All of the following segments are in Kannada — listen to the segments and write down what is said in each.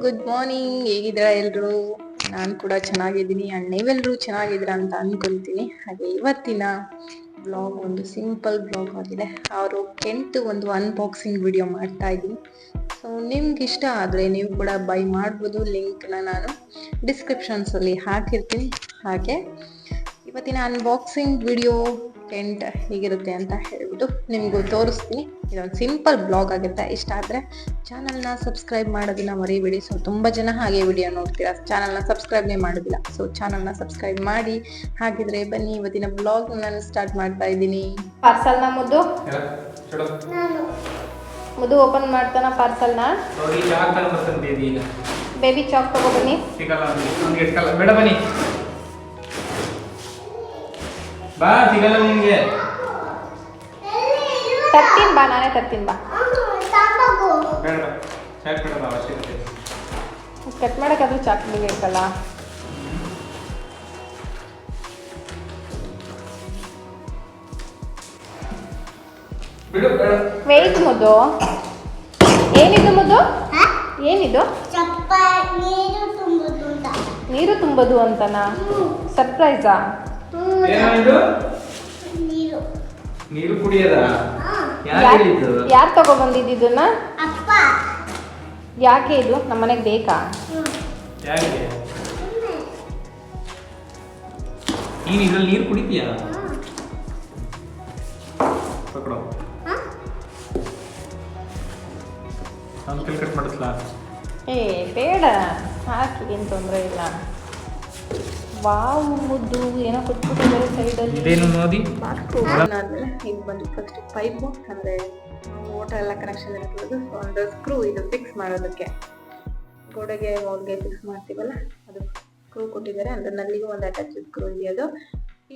Good morning. ಹೇಗಿದ್ದೀರಾ ಎಲ್ರು? ನಾನು ಕೂಡ ಚೆನ್ನಾಗಿದ್ದೀನಿ ಅಂಡ್ ನೀವೆಲ್ಲರೂ ಚೆನ್ನಾಗಿದ್ದೀರಾ ಅಂತ ಅನ್ಕೊಂತೀನಿ. ಹಾಗೆ ಇವತ್ತಿನ ಬ್ಲಾಗ್ ಒಂದು ಸಿಂಪಲ್ ಬ್ಲಾಗ್ ಆಗಿದೆ. ಅವರು ಕೆಂಟು ಒಂದು ಅನ್ಬಾಕ್ಸಿಂಗ್ ವಿಡಿಯೋ ಮಾಡ್ತಾ ಇದ್ದೀನಿ. ಸೊ ನಿಮ್ಗೆ ಇಷ್ಟ ಆದರೆ ನೀವು ಕೂಡ ಬೈ ಮಾಡ್ಬೋದು. ಲಿಂಕ್ನ ನಾನು ಡಿಸ್ಕ್ರಿಪ್ಷನ್ಸಲ್ಲಿ ಹಾಕಿರ್ತೀನಿ. ಹಾಗೆ ಇವತ್ತಿನ ಅನ್ಬಾಕ್ಸಿಂಗ್ ವಿಡಿಯೋ ಕೆಂಟ್ ಹೇಗಿರುತ್ತೆ ಅಂತ ಹೇಳ್ಬಿಟ್ಟು ನಿಮಗೂ ತೋರಿಸ್ತೀನಿ. ಇದೊಂದು ಸಿಂಪಲ್ ಬ್ಲಾಗ್ ಆಗುತ್ತೆ. ಇಷ್ಟ ಆದರೆ ಚಾನಲ್ನ ಸಬ್ಸ್ಕ್ರೈಬ್ ಮಾಡೋದನ್ನ ಮರಿಬೇಡಿ. ಸೊ ತುಂಬ ಜನ ಹಾಗೆ ವಿಡಿಯೋ ನೋಡ್ತೀರಾ, ಚಾನಲ್ನ ಸಬ್ಸ್ಕ್ರೈಬ್ನೇ ಮಾಡೋದಿಲ್ಲ. ಸೊ ಚಾನಲ್ನ ಸಬ್ಸ್ಕ್ರೈಬ್ ಮಾಡಿ. ಹಾಗಿದ್ರೆ ಬನ್ನಿ ಇವತ್ತಿನ ಬ್ಲಾಗ್ ನಾನು ಸ್ಟಾರ್ಟ್ ಮಾಡ್ತಾ ಇದ್ದೀನಿ. ಪಾರ್ಸಲ್ನ ಮುದ್ದು ಓಪನ್ ಮಾಡ್ತಾನ ಪಾರ್ಸಲ್ನ. Baby chalk ತಗೊಬನ್ನಿ. ಬಾ ಸಿಗಲ್ಲ ನಿಮಗೆ. ತರ್ತೀನಿ ಬಾ, ನಾನೇ ತರ್ತೀನಿ ಬಾ. ಕಟ್ ಮಾಡೋಕ್ಕಾದ್ರೂ ಚಾಕ್ ಬೇಕಲ್ಲ. ವೆಯ್ಟ್ ಮುದ್ದು. ಏನಿದು ಮುದ್ದು? ಏನಿದು? ನೀರು ತುಂಬೋದು ಅಂತನಾ? ಸರ್ಪ್ರೈಸಾ? ನೀರು ಕುಡಿಯದ? ಯಾರು ತಗೊಬಂದಿದ್ದನ್ನ? ಯಾಕೆ ಇದು ನಮ್ಮ ಮನೆಗೆ ಬೇಕಾ? ನೀನು ಇದ್ರಲ್ಲಿ ನೀರು ಕುಡಿತೀಯ? ಪಕಡೋ. Uncle cut ಮಾಡಿಸ್ಲಾ? ಬೇಡ, ಹಾಕಿ, ಏನು ತೊಂದರೆ ಇಲ್ಲ. ವಾವ್ ಮುದ್ದು ಏನೋ ಕೊಟ್ಬಿಟ್ಟಿದ್ದಾರೆ ಸೈಡಲ್ಲಿ. ಇದೇನು ನೋಡಿ. ಆದ್ಮೇಲೆ ಇದು ಬಂದು ಫಸ್ಟ್ ಪೈಪು, ಅಂದರೆ ವಾಟರ್ ಎಲ್ಲ ಕನೆಕ್ಷನ್ ಇರ್ತದೆ. ಒಂದು ಸ್ಕ್ರೂ ಇದು ಫಿಕ್ಸ್ ಮಾಡೋದಕ್ಕೆ, ಗೋಡೆಗೆ ವಾಲ್ಗೆ ಫಿಕ್ಸ್ ಮಾಡ್ತೀವಲ್ಲ ಅದು ಸ್ಕ್ರೂ ಕೊಟ್ಟಿದ್ದಾರೆ. ಅಂದರೆ ನಲ್ಲಿಗೂ ಒಂದು ಅಟ್ಯಾಚ್ ಸ್ಕ್ರೂ ಇದೆಯದು.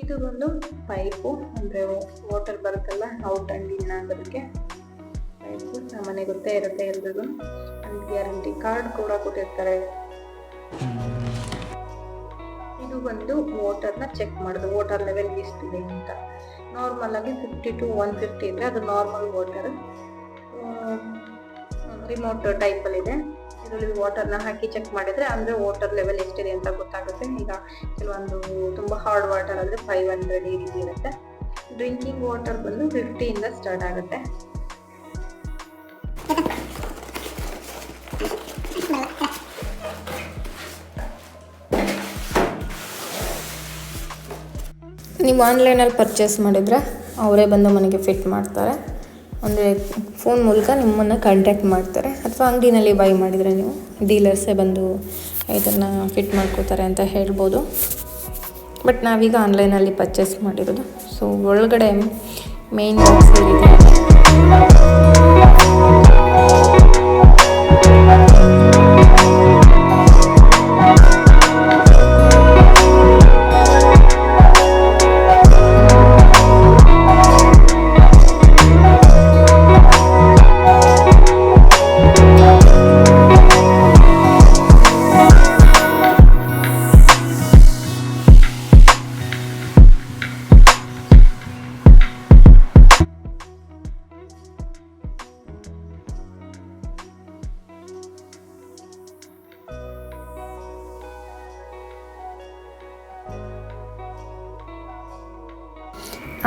ಇದು ಒಂದು ಪೈಪು, ಅಂದರೆ ವಾಟರ್ ಬರುತ್ತಲ್ಲ ಔಟ್ ಆ್ಯಂಡ್ ಇನ್ ಆಗೋದಕ್ಕೆ ಪೈಪು. ನಮ್ಮನೆ ಗೊತ್ತೇ ಇರುತ್ತೆ ಎಲ್ರಿಗೂ. ಅಂಡ್ ಗ್ಯಾರಂಟಿ ಕಾರ್ಡ್ ಕೂಡ ಕೊಟ್ಟಿರ್ತಾರೆ. ಇದು ಬಂದು ವಾಟರ್ನ ಚೆಕ್ ಮಾಡೋದು, ವಾಟರ್ ಲೆವೆಲ್ ಎಷ್ಟಿದೆ ಅಂತ. ನಾರ್ಮಲ್ ಆಗಿ 50 to 150 ಇದ್ರೆ ಅದು ನಾರ್ಮಲ್ ವಾಟರ್. ರಿಮೋಟ್ ಟೈಪಲ್ಲಿದೆ. ಇದರಲ್ಲಿ ವಾಟರ್ನ ಹಾಕಿ ಚೆಕ್ ಮಾಡಿದರೆ ಅಂದರೆ ವಾಟರ್ ಲೆವೆಲ್ ಎಷ್ಟಿದೆ ಅಂತ ಗೊತ್ತಾಗುತ್ತೆ. ಈಗ ಕೆಲವೊಂದು ತುಂಬ ಹಾರ್ಡ್ ವಾಟರ್ ಅಂದರೆ 500 ಈ ರೀತಿ ಇರುತ್ತೆ. ಡ್ರಿಂಕಿಂಗ್ ವಾಟರ್ ಬಂದು 50 ಇಂದ ಸ್ಟಾರ್ಟ್ ಆಗುತ್ತೆ. ನೀವು ಆನ್ಲೈನಲ್ಲಿ ಪರ್ಚೇಸ್ ಮಾಡಿದರೆ ಅವರೇ ಬಂದು ಮನೆಗೆ ಫಿಟ್ ಮಾಡ್ತಾರೆ. ಅಂದರೆ ಫೋನ್ ಮೂಲಕ ನಿಮ್ಮನ್ನು ಕಾಂಟ್ಯಾಕ್ಟ್ ಮಾಡ್ತಾರೆ. ಅಥವಾ ಅಂಗಡಿನಲ್ಲಿ ಬೈ ಮಾಡಿದರೆ ನೀವು ಡೀಲರ್ಸೇ ಬಂದು ಇದನ್ನು ಫಿಟ್ ಮಾಡ್ಕೋತಾರೆ ಅಂತ ಹೇಳ್ಬೋದು. ಬಟ್ ನಾವೀಗ ಆನ್ಲೈನಲ್ಲಿ ಪರ್ಚೇಸ್ ಮಾಡಿರೋದು. ಸೊ ಒಳಗಡೆ ಮೇನ್ ಬಾಕ್ಸ್ ಇದೆ.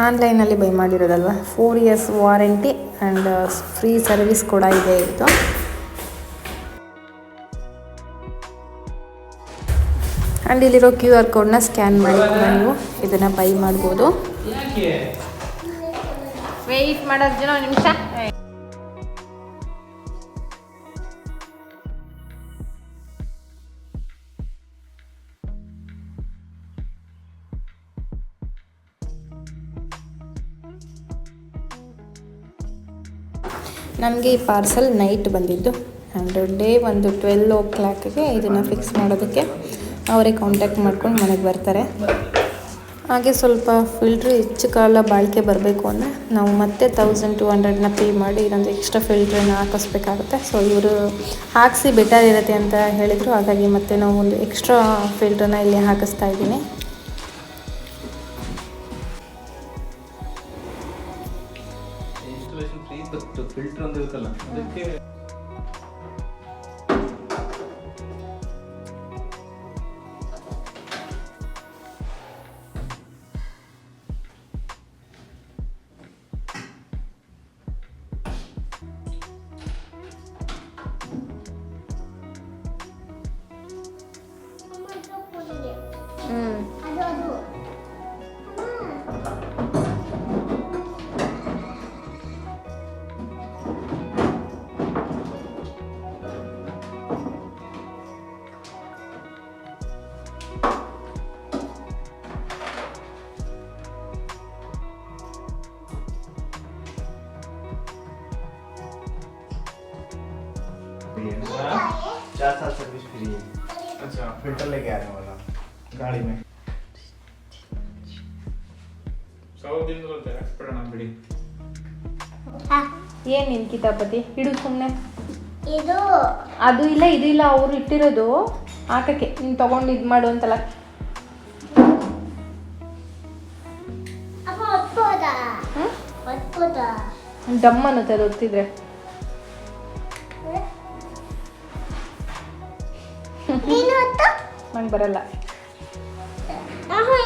ಆನ್ಲೈನಲ್ಲಿ ಬೈ ಮಾಡಿರೋದಲ್ವ, 4 years warranty and free service ಕೂಡ ಇದೆ ಇದು. ಆ್ಯಂಡ್ ಇಲ್ಲಿರೋ QR ಕೋಡ್ನ ಸ್ಕ್ಯಾನ್ ಮಾಡಿ ಕೂಡ ನೀವು ಇದನ್ನು ಬೈ ಮಾಡ್ಬೋದು. ವೆಯ್ಟ್ ಮಾಡೋದು ಜನ ಒಂದು ನಿಮಿಷ. ನನಗೆ ಈ ಪಾರ್ಸಲ್ ನೈಟ್ ಬಂದಿದ್ದು. ಆ್ಯಂಡ್ ಡೇ ಒಂದು 12 o'clock ಇದನ್ನು ಫಿಕ್ಸ್ ಮಾಡೋದಕ್ಕೆ ಅವರೇ ಕಾಂಟ್ಯಾಕ್ಟ್ ಮಾಡ್ಕೊಂಡು ಮನೆಗೆ ಬರ್ತಾರೆ. ಹಾಗೆ ಸ್ವಲ್ಪ ಫಿಲ್ಟ್ರ್ ಹೆಚ್ಚು ಕಾಲ ಬಾಳಿಕೆ ಬರಬೇಕು ಅಂದರೆ ನಾವು ಮತ್ತೆ 1200ನ ಪೇ ಮಾಡಿ ಇದೊಂದು ಎಕ್ಸ್ಟ್ರಾ ಫಿಲ್ಟ್ರನ್ನ ಹಾಕಿಸ್ಬೇಕಾಗುತ್ತೆ. ಸೊ ಇವರು ಹಾಕಿಸಿ ಬೆಟರ್ ಇರುತ್ತೆ ಅಂತ ಹೇಳಿದರು. ಹಾಗಾಗಿ ಮತ್ತೆ ನಾವು ಒಂದು ಎಕ್ಸ್ಟ್ರಾ ಫಿಲ್ಟ್ರನ್ನ ಇಲ್ಲಿ ಹಾಕಿಸ್ತಾ ಇದ್ದೀನಿ. ಫಿಲ್ಟರ್ ಒಂದು ಇರುತ್ತಲ್ಲ ಅದಕ್ಕೆ 4 साल सर्विस फ्री है। अच्छा फिल्टर लेके आने वाला गाड़ी में। 100 ದಿನದಲ್ಲಿ ತೆಗೆಸ್ಬಿಡೋಣ ಬಿಡಿ. ಏನ್ ನಿನ್ ಕಿತಾಪತಿ ಇಡು ಸುಮ್ಮನೆ. ಇದು ಅದು ಇಲ್ಲ ಇದು ಇಲ್ಲ ಅವ್ರು ಇಟ್ಟಿರೋದು ಹಾಕಕ್ಕೆ ನೀನು ತಗೊಂಡು ಇದು ಮಾಡು ಅಂತಲ್ಲ. ಅಪ್ಪ ಒತ್ಬೋದಾ? ಒತ್ಬೋದಾ? ಡಮ್ ಅನ್ನುತ್ತೆ ಅದು ಒತ್ತಿದ್ರೆ. ನೀನು ಒತ್ತು? ನಂಗೆ ಬರಲ್ಲ.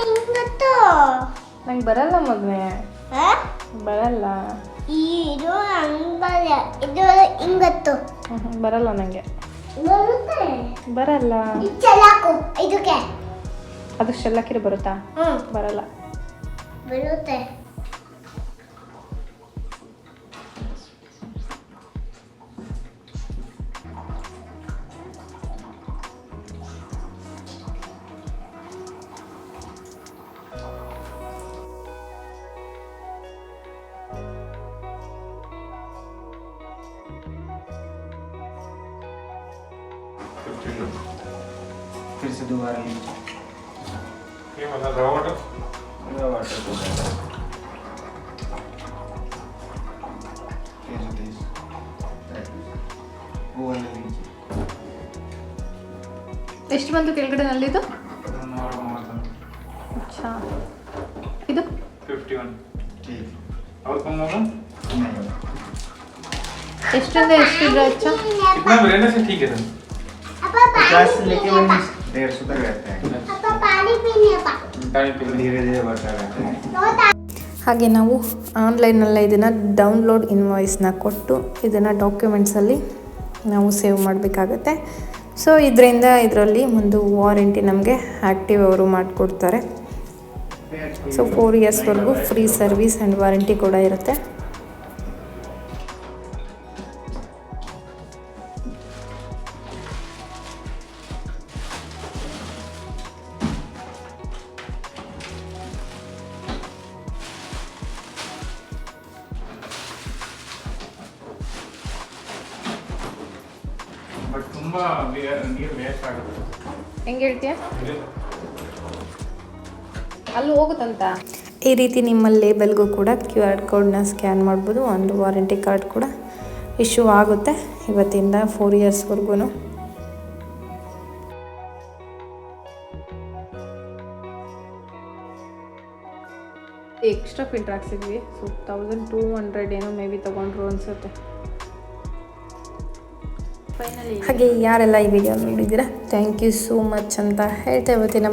ಹಿಂಗೊತ್ತು. ನಂಗೆ ಬರಲ್ಲ ಮಗನೇ, ಬರಲ್ಲ. ಇದು ಹಂಗಲ್ಲ, ಇದು ಹಿಂಗೊತ್ತು. ಬರಲ್ಲ ನನಗೆ, ಬರುತ್ತೆ. ಬರಲ್ಲ. ಇದು ಚೆಲ್ಲಾಕು ಇದಕ್ಕೆ. ಅದು ಶೆಲ್ಲಕ್ಕಿರ ಬರುತ್ತಾ? ಬರಲ್ಲ. ಬರುತ್ತೆ. फिर से दोबारा लीजिए। ये मतलब रवा वाटर वाटर को वो वाला लीजिए। ಎಷ್ಟು ಬಂತು ಕೆಳಗಡೆ ನಲ್ಲಿದು? ಅಚ್ಚಾ ಇದು 51 ठीक और कम होगा नहीं ಎಷ್ಟರಿಂದ ಎಷ್ಟಿದ್ರೆ ಅಚ್ಚಾ? कितना में रहने से ठीक है सर. ಅಪ್ಪ 50 से लेके 150 तक रहता है। ಅಪ್ಪ ಪಾನಿ ಪೀನಿ ಅಪ್ಪ. पानी पी धीरे धीरे बढ़ता रहता है। ನೋತಾ ಹಾಗೆ ನಾವು ಆನ್ಲೈನಲ್ಲೇ ಇದನ್ನು ಡೌನ್ಲೋಡ್ ಇನ್ವಾಯ್ಸ್ನ ಕೊಟ್ಟು ಇದನ್ನು ಡಾಕ್ಯುಮೆಂಟ್ಸಲ್ಲಿ ನಾವು ಸೇವ್ ಮಾಡಬೇಕಾಗತ್ತೆ. ಸೊ ಇದರಲ್ಲಿ ಒಂದು ವಾರಂಟಿ ನಮಗೆ ಆ್ಯಕ್ಟಿವ್ ಅವರು ಮಾಡಿಕೊಡ್ತಾರೆ. ಸೊ 4 ಇಯರ್ಸ್ವರೆಗೂ ಫ್ರೀ ಸರ್ವಿಸ್ ಆ್ಯಂಡ್ ವಾರಂಟಿ ಕೂಡ ಇರುತ್ತೆ. ಬಟ್ ತುಂಬಾ ನೀರು ವೇಸ್ಟ್ ಆಗುತ್ತೆ. ಹೆಂಗೆ ಹೇಳ್ತೀಯ? ಅಲ್ಲಿ ಹೋಗುತ್ತಂತ. ಈ ರೀತಿ ನಿಮ್ಮ ಲೇಬಲ್ಗೂ ಕೂಡ QR ಕೋಡ್ನ ಸ್ಕ್ಯಾನ್ ಮಾಡ್ಬೋದು. ಒಂದು ವಾರಂಟಿ ಕಾರ್ಡ್ ಕೂಡ ಇಶ್ಯೂ ಆಗುತ್ತೆ ಇವತ್ತಿಂದ 4 ಇಯರ್ಸ್ವರೆಗೂ. ಎಕ್ಸ್ಟ್ರಾ ಫಿಲ್ಟರ್ ಹಾಕ್ಸಿದ್ವಿ. ಸೊ 1200 ಏನೋ ಮೇ ಬಿ ತೊಗೊಂಡ್ರು ಅನಿಸುತ್ತೆ. ಹಾಗೆ ಯಾರೆಲ್ಲ ಈ ವಿಡಿಯೋ ನೋಡಿದ್ದೀರಾ ಥ್ಯಾಂಕ್ ಯು ಸೋ ಮಚ್ ಅಂತ ಹೇಳ್ತಾ ಇವತ್ತಿನ